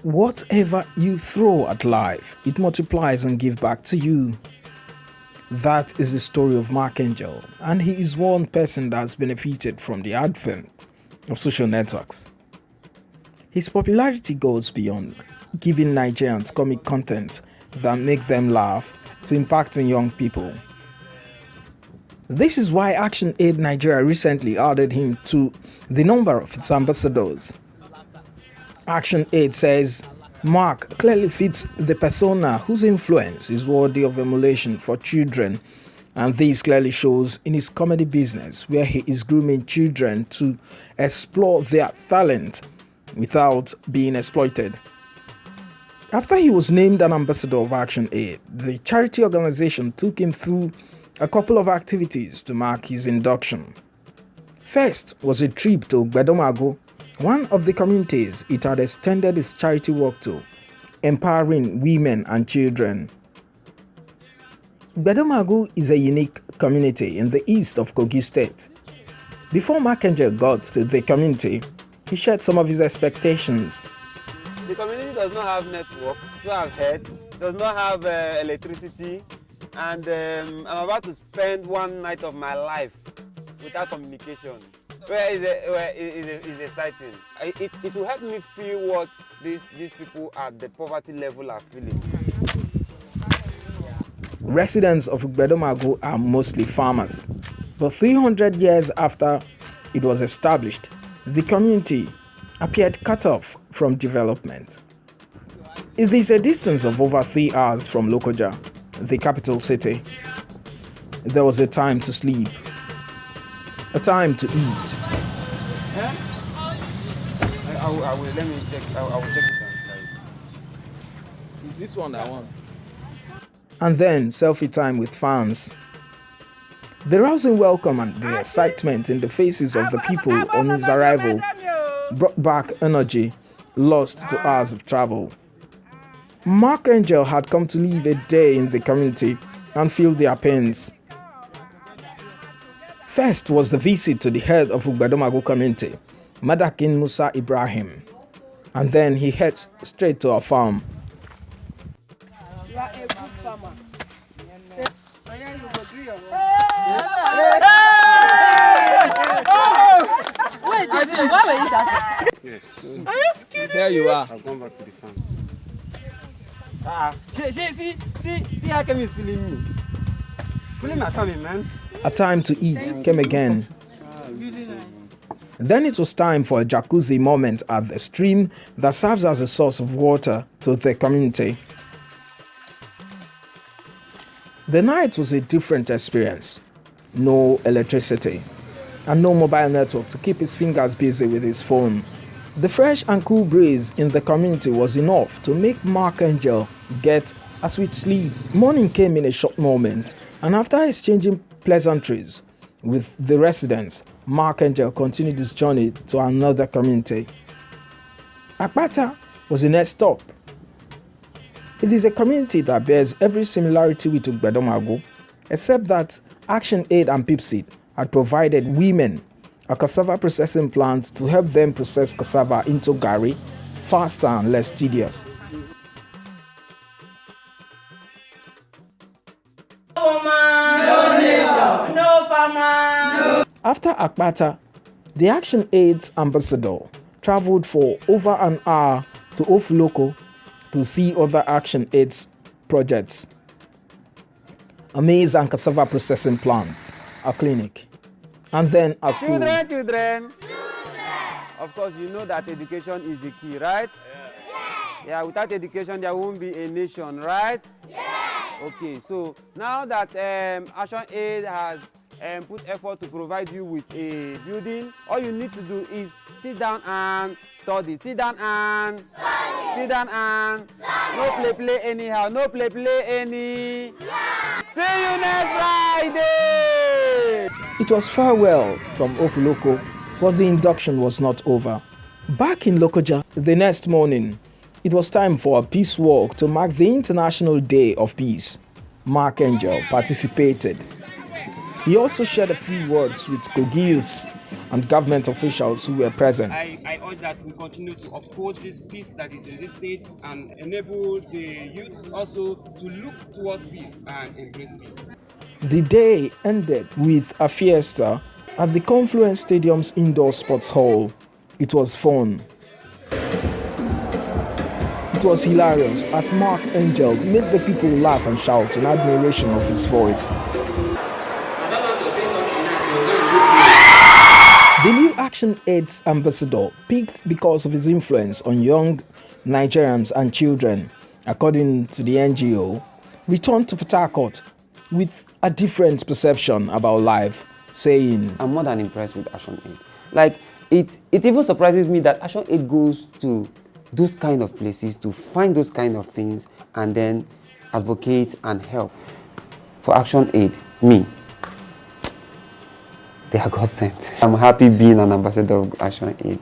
Whatever you throw at life, it multiplies and gives back to you. That is the story of Mark Angel, and he is one person that has benefited from the advent of social networks. His popularity goes beyond giving Nigerians comic content that make them laugh to impacting young people. This is why ActionAid Nigeria recently added him to the number of its ambassadors. ActionAid says Mark clearly fits the persona whose influence is worthy of emulation for children, and this clearly shows in his comedy business, where he is grooming children to explore their talent without being exploited. After he was named an ambassador of ActionAid, the charity organization took him through a couple of activities to mark his induction. First was a trip to Ugbedomagwu, one of the communities it had extended its charity work to, empowering women and children. Ugbedomagwu is a unique community in the east of Kogi State. Before Mark Angel got to the community, he shared some of his expectations. The community does not have network, so I've heard, does not have electricity, and I'm about to spend one night of my life without communication. It's exciting. It will help me feel what these people at the poverty level are feeling. Residents of Ugbedomagwu are mostly farmers, but 300 years after it was established, the community appeared cut off from development. It is a distance of over 3 hours from Lokoja, the capital city. There was a time to sleep, a time to eat. I will let me check. I will check it out. Is this one I want? And then selfie time with fans. The rousing welcome and the excitement in the faces of the people on his arrival brought back energy lost to hours of travel. Mark Angel had come to live a day in the community and feel their pains. First was the visit to the head of Ugbedomagwu community, Madakin Musa Ibrahim, and then he heads straight to our farm. You are a good farmer. Wait, why were you shouting? Yes. Are you kidding? Here you are. I've gone back to the farm. See how Kemi is feeling me. Feeling my family, man. A time to eat came again. Then it was time for a jacuzzi moment at the stream that serves as a source of water to the community. The night was a different experience. No electricity and no mobile network to keep his fingers busy with his phone. The fresh and cool breeze in the community was enough to make Mark Angel get a sweet sleep. Morning came in a short moment, and after exchanging pleasantries with the residents, Mark Angel continued his journey to another community. Apata was the next stop. It is a community that bears every similarity with Ugbedomagwu, except that ActionAid and preceded had provided women a cassava processing plant to help them process cassava into gari faster and less tedious. No nation, no farmer. After Apata, the ActionAid's ambassador traveled for over an hour to Ofuloko to see other ActionAid's projects, a maize and cassava processing plant, a clinic, and then a school. Children. Of course, you know that education is the key, right? Yeah, without education, there won't be a nation, right? Okay, so now that ActionAid has put effort to provide you with a building, all you need to do is sit down and study. Sit down and study. Sit down and study. No play anyhow. No play any. Yeah. See you next Friday. It was farewell from Ofuloko, but the induction was not over. Back in Lokoja the next morning, it was time for a peace walk to mark the International Day of Peace. Mark Angel participated. He also shared a few words with Kogi youths and government officials who were present. I urge that we continue to uphold this peace that is in this state and enable the youth also to look towards peace and embrace peace. The day ended with a fiesta at the Confluence Stadium's indoor sports hall. It was fun. It was hilarious as Mark Angel made the people laugh and shout in admiration of his voice. The new ActionAid's ambassador peaked because of his influence on young Nigerians and children, according to the NGO, returned to Port Harcourt with a different perception about life, saying, I'm more than impressed with ActionAid. Like, it even surprises me that ActionAid goes to those kind of places to find those kind of things and then advocate and help. For ActionAid, me, they are God sent. I'm happy being an ambassador of ActionAid.